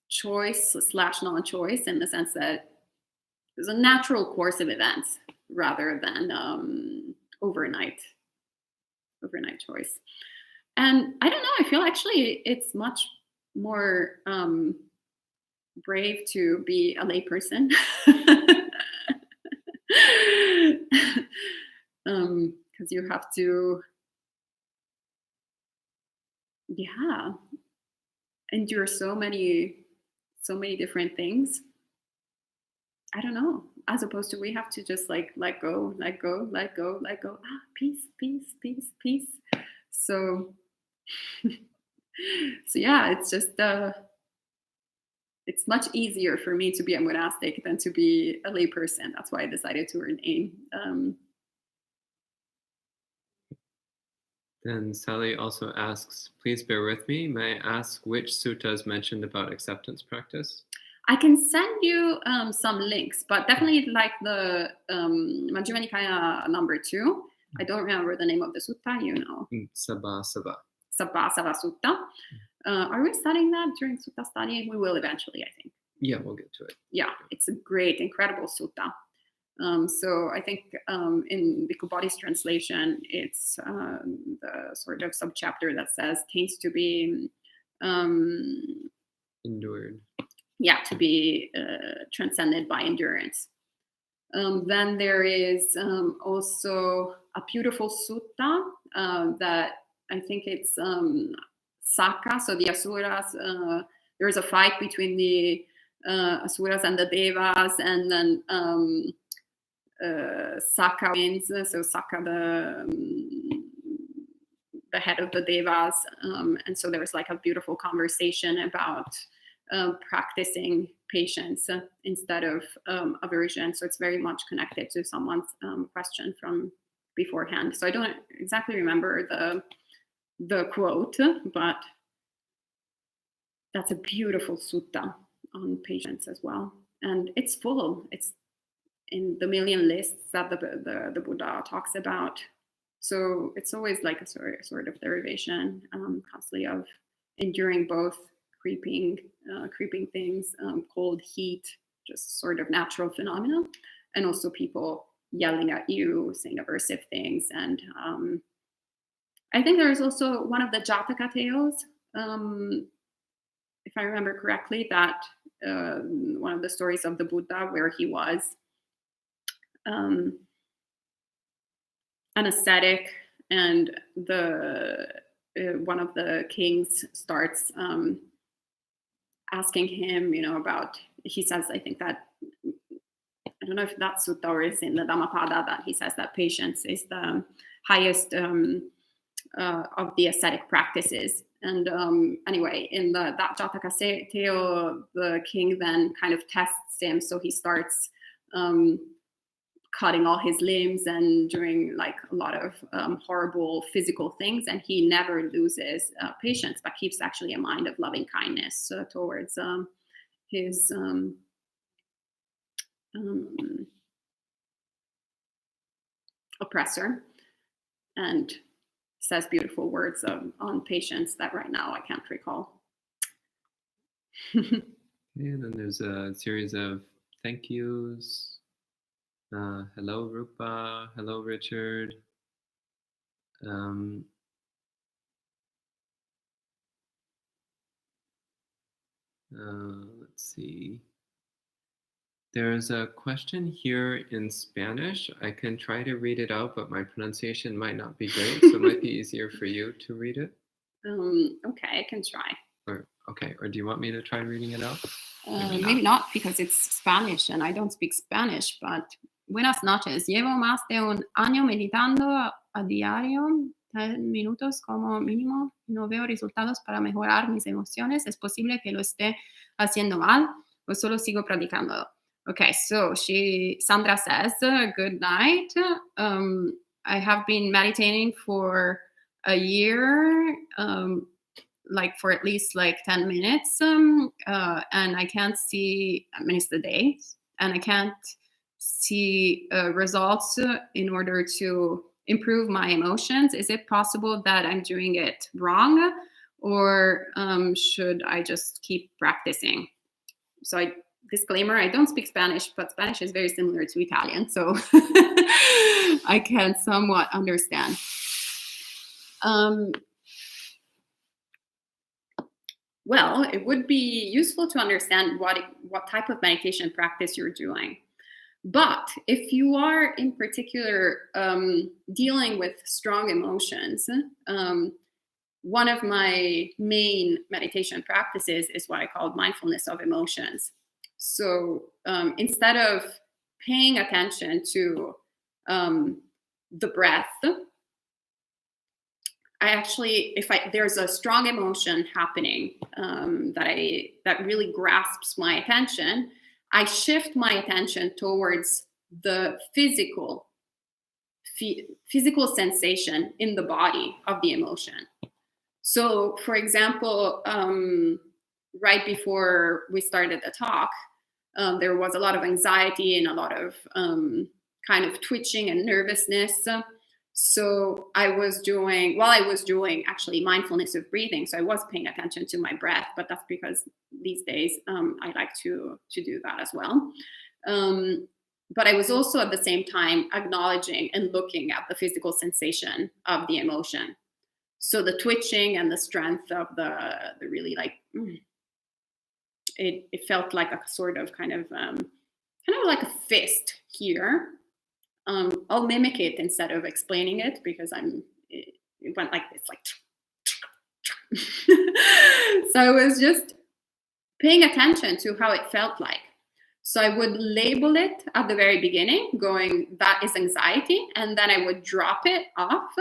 choice / non-choice, in the sense that it was a natural course of events rather than overnight choice. And I don't know, I feel actually it's much more brave to be a layperson. Because you have to, endure so many different things. I don't know. As opposed to we have to just like let go. Peace, peace, peace, peace. So yeah, it's just it's much easier for me to be a monastic than to be a layperson. That's why I decided to ordain. Then Sally also asks, please bear with me. May I ask which suttas mentioned about acceptance practice? I can send you some links, but definitely like the Majjhima Nikaya number 2. I don't remember the name of the sutta, Sabha. Sabha Sutta. Are we studying that during sutta study? We will eventually, I think. Yeah, we'll get to it. Yeah, it's a great, incredible sutta. So I think in Bhikkhu Bodhi's translation, it's the sort of subchapter that says things to be endured. Yeah, to be transcended by endurance. Then there is also a beautiful sutta that I think it's Saka. So the Asuras, there's a fight between the Asuras and the Devas, and then Saka wins. So Saka, the head of the Devas, and so there's like a beautiful conversation about practicing patience instead of aversion. So it's very much connected to someone's question from beforehand. So I don't exactly remember the quote, but that's a beautiful sutta on patience as well. And it's full. It's in the million lists that the Buddha talks about. So it's always like a sort of derivation constantly of enduring both creeping things, cold, heat, just sort of natural phenomena, and also people yelling at you, saying aversive things. And I think there is also one of the Jataka tales, if I remember correctly, that one of the stories of the Buddha where he was an ascetic, and one of the kings starts asking him, about, he says, I think that, I don't know if that sutta or is in the Dhammapada, that he says that patience is the highest of the ascetic practices. And anyway, in that Jataka tale, the king then kind of tests him. So he starts cutting all his limbs and doing like a lot of horrible physical things. And he never loses patience, but keeps actually a mind of loving kindness towards his oppressor, and says beautiful words on patience that right now I can't recall. And then there's a series of thank yous. Hello, Rupa. Hello, Richard. Let's see. There's a question here in Spanish. I can try to read it out, but my pronunciation might not be great, so it might be easier for you to read it. Okay, I can try. Or do you want me to try reading it out? Maybe not, because it's Spanish and I don't speak Spanish, but buenas noches. Llevo más de un año meditando a diario, 10 minutos como mínimo. No veo resultados para mejorar mis emociones. ¿Es posible que lo esté haciendo mal o solo sigo practicando? Okay, so Sandra says, good night. I have been meditating for a year, like for at least like 10 minutes. And I can't see minutes a day, and I can't see results in order to improve my emotions. Is it possible that I'm doing it wrong, or should I just keep practicing? So disclaimer, I don't speak Spanish, but Spanish is very similar to Italian, so I can somewhat understand. Well, it would be useful to understand what type of meditation practice you're doing. But if you are in particular dealing with strong emotions, one of my main meditation practices is what I call mindfulness of emotions. So instead of paying attention to the breath, I actually, there's a strong emotion happening that really grasps my attention, I shift my attention towards the physical sensation in the body of the emotion. So, for example, right before we started the talk, there was a lot of anxiety and a lot of kind of twitching and nervousness. So while I was doing actually mindfulness of breathing, so I was paying attention to my breath, but that's because these days I like to do that as well. But I was also at the same time acknowledging and looking at the physical sensation of the emotion. So the twitching and the strength of the really like, it felt like a sort of kind of like a fist here. I'll mimic it instead of explaining it, because it went like this, like. So I was just paying attention to how it felt like. So I would label it at the very beginning, going, that is anxiety. And then I would drop it off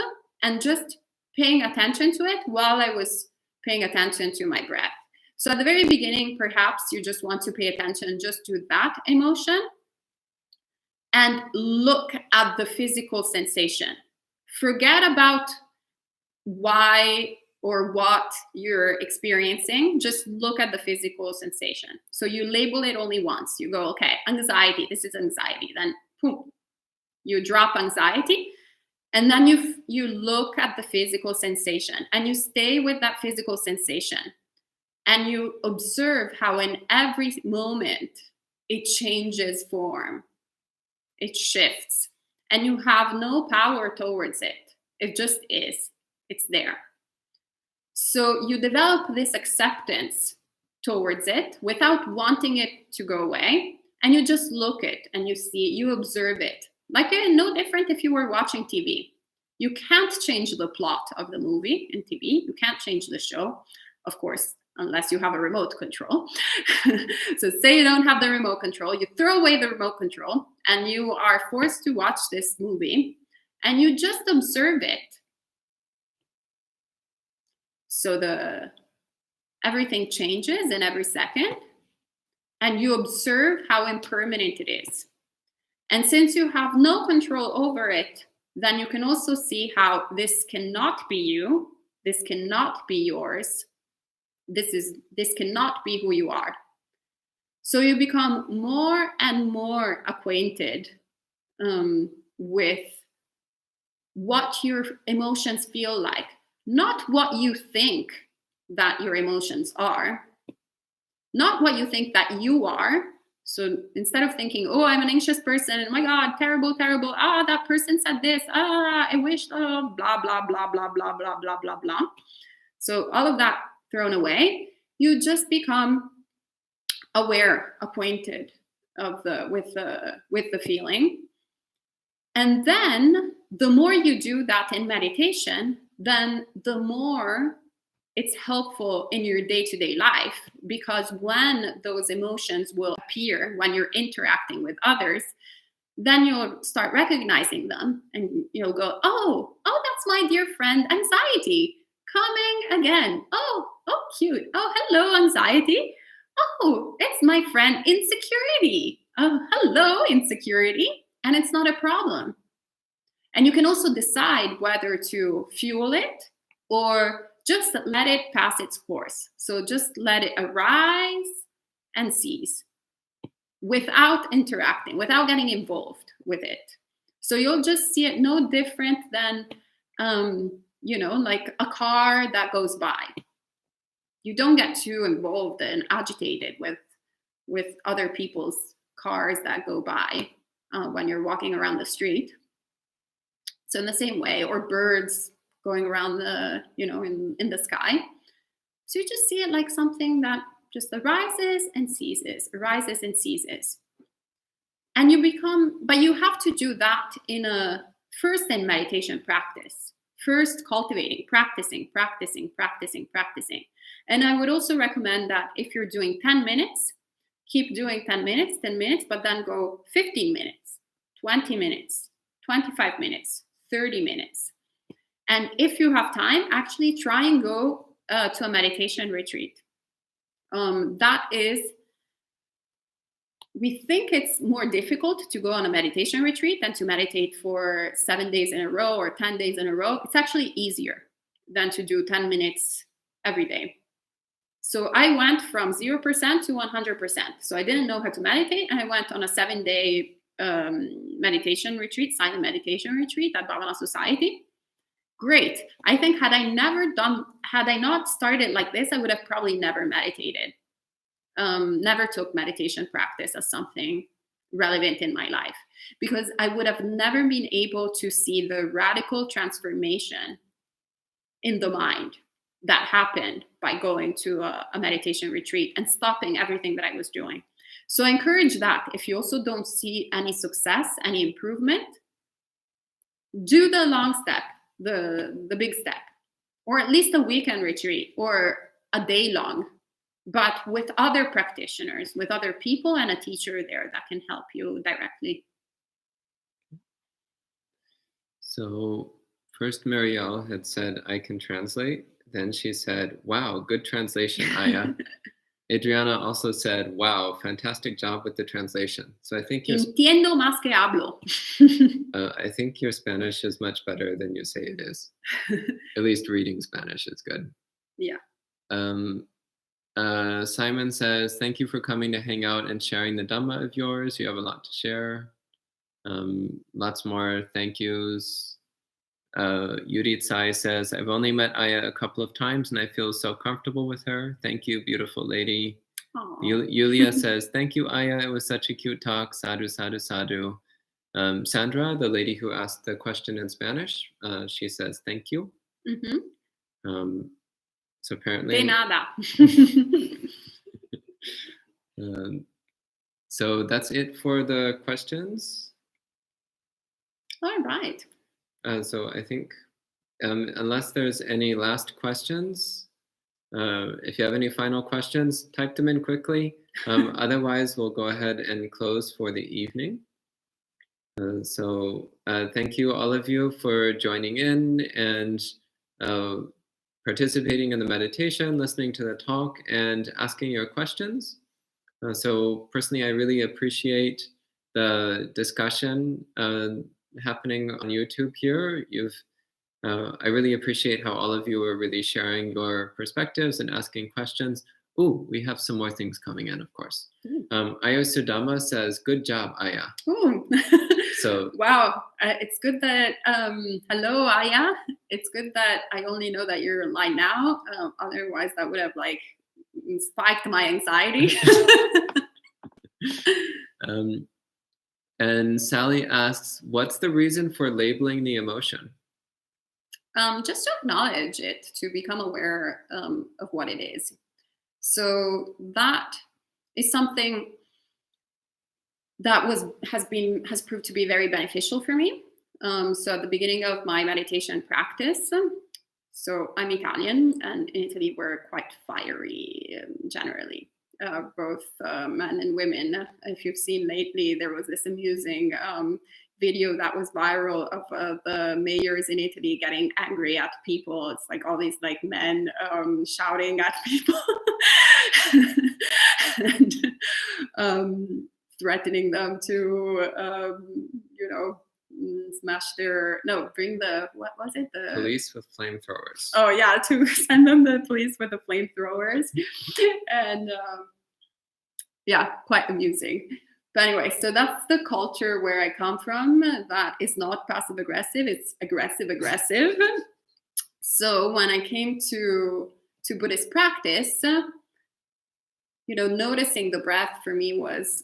and just paying attention to it while I was paying attention to my breath. So at the very beginning, perhaps you just want to pay attention just to that emotion and look at the physical sensation. Forget about why or what you're experiencing. Just look at the physical sensation. So you label it only once. You go, okay, anxiety, this is anxiety. Then boom, you drop anxiety. And then you look at the physical sensation and you stay with that physical sensation. And you observe how in every moment it changes form. It shifts. and you have no power towards it. It just is. It's there. So you develop this acceptance towards it without wanting it to go away. And you just look it and you see, you observe it. Like no different if you were watching TV. You can't change the plot of the movie in TV. You can't change the show, of course, unless you have a remote control. So say you don't have the remote control, you throw away the remote control and you are forced to watch this movie and you just observe it. So everything changes in every second and you observe how impermanent it is. And since you have no control over it, then you can also see how this cannot be you, this cannot be yours, this cannot be who you are. So you become more and more acquainted with what your emotions feel like, not what you think that your emotions are, not what you think that you are. So instead of thinking, oh, I'm an anxious person, and oh my God, terrible, terrible. Ah, that person said this. Ah, I wish, blah, blah, blah, blah, blah, blah, blah, blah, blah. So all of that thrown away, you just become aware, acquainted with the feeling. And then the more you do that in meditation, then the more it's helpful in your day-to-day life, because when those emotions will appear when you're interacting with others, then you'll start recognizing them and you'll go, oh, that's my dear friend anxiety coming again. Oh, cute. Oh, hello, anxiety. Oh, it's my friend insecurity. Oh, hello, insecurity. And it's not a problem. And you can also decide whether to fuel it or just let it pass its course. So just let it arise and cease without interacting, without getting involved with it. So you'll just see it no different than, like a car that goes by. You don't get too involved and agitated with other people's cars that go by when you're walking around the street. So in the same way, or birds going around in the sky. So you just see it like something that just arises and ceases, arises and ceases. And but you have to do that first in meditation practice, first cultivating, practicing. And I would also recommend that if you're doing 10 minutes, keep doing 10 minutes, but then go 15 minutes, 20 minutes, 25 minutes, 30 minutes. And if you have time, actually try and go to a meditation retreat. We think it's more difficult to go on a meditation retreat than to meditate for 7 days in a row or 10 days in a row. It's actually easier than to do 10 minutes every day. So I went from 0% to 100%. So I didn't know how to meditate, and I went on a 7-day meditation retreat, silent meditation retreat at Bhavana Society. Great. I think had I not started like this, I would have probably never meditated. Never took meditation practice as something relevant in my life, because I would have never been able to see the radical transformation in the mind that happened by going to a meditation retreat and stopping everything that I was doing. So I encourage that if you also don't see any success, any improvement, do the long step, the big step, or at least a weekend retreat or a day long, but with other practitioners, with other people and a teacher there that can help you directly. So first Marielle had said, I can translate. Then she said, wow, good translation, Ayya. Adriana also said, wow, fantastic job with the translation. So I think Entiendo más que hablo. I think your Spanish is much better than you say it is. At least reading Spanish is good. Yeah. Simon says, thank you for coming to hang out and sharing the Dhamma of yours. You have a lot to share. Lots more thank yous. Yudit Sai says, I've only met Ayya a couple of times and I feel so comfortable with her. Thank you, beautiful lady. Yulia says, thank you, Ayya. It was such a cute talk. Sadhu, sadhu, sadhu. Sandra, the lady who asked the question in Spanish, she says thank you. So apparently, De nada. So that's it for the questions. All right. So I think, unless there's any last questions, if you have any final questions, type them in quickly. Otherwise, we'll go ahead and close for the evening. So thank you, all of you, for joining in and participating in the meditation, listening to the talk, and asking your questions. So personally, I really appreciate the discussion happening on YouTube here. I really appreciate how all of you are really sharing your perspectives and asking questions. Oh, we have some more things coming in, of course. Ayya Soma says, "Good job, Ayya." Ooh. So wow, it's good that hello, Ayya. It's good that I only know that you're online now. Otherwise, that would have like spiked my anxiety. And Sally asks, "What's the reason for labeling the emotion?" Just to acknowledge it, to become aware of what it is. So that is something that has proved to be very beneficial for me. So at the beginning of my meditation practice, so I'm Italian, and in Italy we're quite fiery generally, both men and women. If you've seen lately, there was this amusing video that was viral of the mayors in Italy getting angry at people. It's like all these like men shouting at people and threatening them to bring the, what was it, the police with flamethrowers. Oh yeah, to send them the police with the flamethrowers. And yeah, quite amusing. But anyway, so that's the culture where I come from. That is not passive aggressive, it's aggressive aggressive. So when I came to Buddhist practice, noticing the breath for me was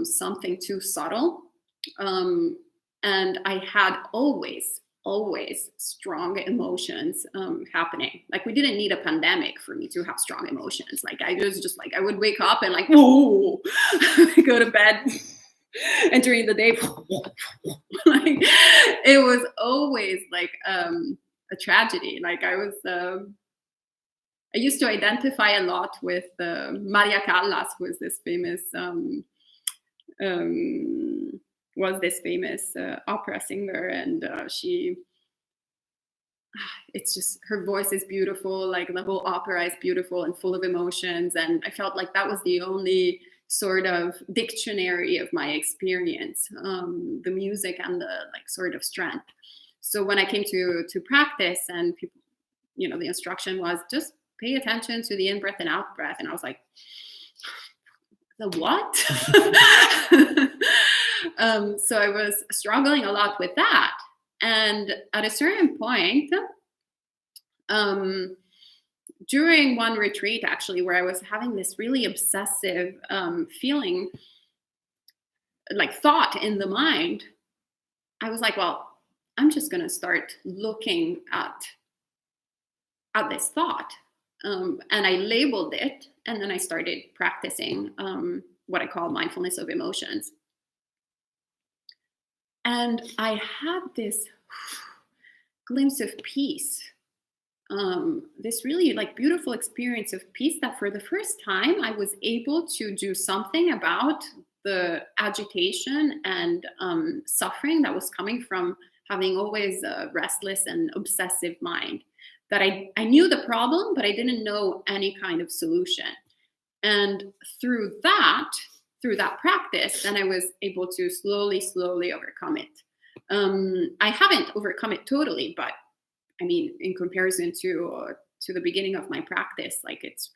something too subtle. And I had always strong emotions happening. Like, we didn't need a pandemic for me to have strong emotions. Like, I was just like, I would wake up and like, whoa, go to bed, and during the day, like, it was always like a tragedy. Like, I used to identify a lot with Maria Callas, who is this famous opera singer, and it's just, her voice is beautiful, like the whole opera is beautiful and full of emotions, and I felt like that was the only sort of dictionary of my experience, the music and the like sort of strength. So when I came to practice, and people, the instruction was just pay attention to the in-breath and out-breath, and I was like, the what? So I was struggling a lot with that. And at a certain point, during one retreat, actually, where I was having this really obsessive feeling, like thought in the mind, I was like, well, I'm just going to start looking at this thought. And I labeled it, and then I started practicing what I call mindfulness of emotions. And I had this glimpse of peace, this really like beautiful experience of peace, that for the first time I was able to do something about the agitation and suffering that was coming from having always a restless and obsessive mind. That I knew the problem, but I didn't know any kind of solution. And through that practice, then I was able to slowly overcome it. I haven't overcome it totally, but I mean, in comparison to the beginning of my practice, like, it's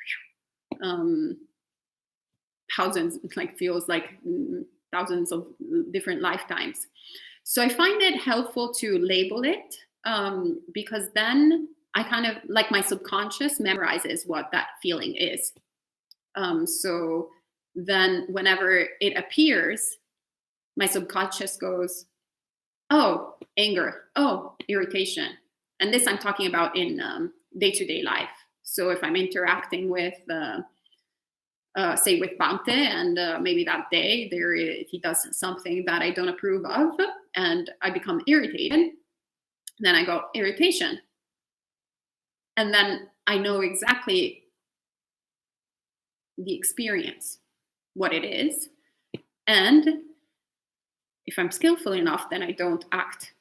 thousands, like feels like thousands of different lifetimes. So I find it helpful to label it, because then I kind of, like, my subconscious memorizes what that feeling is. So then whenever it appears, my subconscious goes, oh, anger, oh, irritation. And this I'm talking about in day-to-day life. So if I'm interacting with, say, with Bante, and maybe that day he does something that I don't approve of, and I become irritated, then I go, irritation. And then I know exactly the experience, what it is. And if I'm skillful enough, then I don't act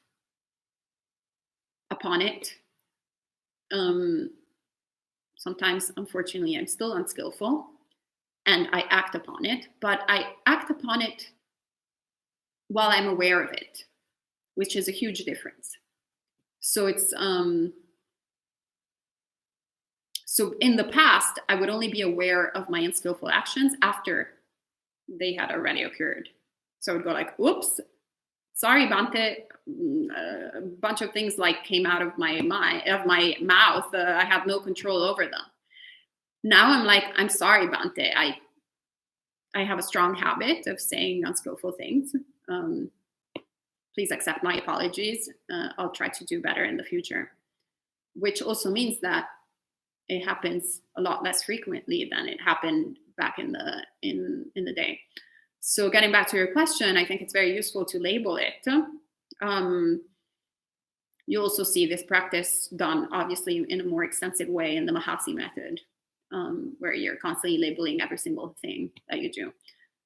upon it. Sometimes, unfortunately, I'm still unskillful and I act upon it, but I act upon it while I'm aware of it, which is a huge difference. So it's, so in the past, I would only be aware of my unskillful actions after they had already occurred. So I would go like, whoops, sorry, Bante, a bunch of things like came out of my mouth. I have no control over them. Now I'm like, I'm sorry, Bante. I have a strong habit of saying unskillful things. Please accept my apologies. I'll try to do better in the future. Which also means that it happens a lot less frequently than it happened back in the day. So getting back to your question, I think it's very useful to label it. You also see this practice done, obviously, in a more extensive way in the Mahasi method, where you're constantly labeling every single thing that you do.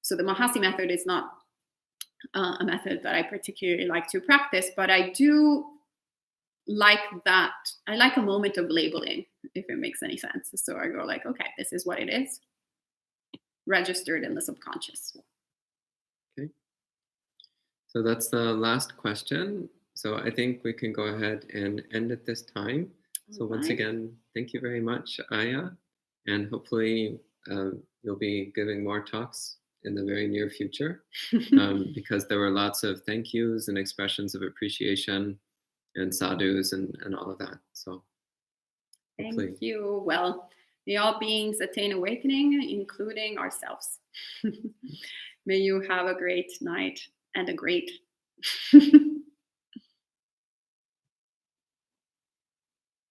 So the Mahasi method is not a method that I particularly like to practice, but I do like that. I like a moment of labeling, if it makes any sense. So I go like, okay, this is what it is, registered in the subconscious. Okay. So that's the last question. So I think we can go ahead and end at this time. So once again, thank you very much, Ayya. And hopefully you'll be giving more talks in the very near future, because there were lots of thank yous and expressions of appreciation and sadhus and all of that. So hopefully. Thank you. Well, may all beings attain awakening, including ourselves. May you have a great night and a great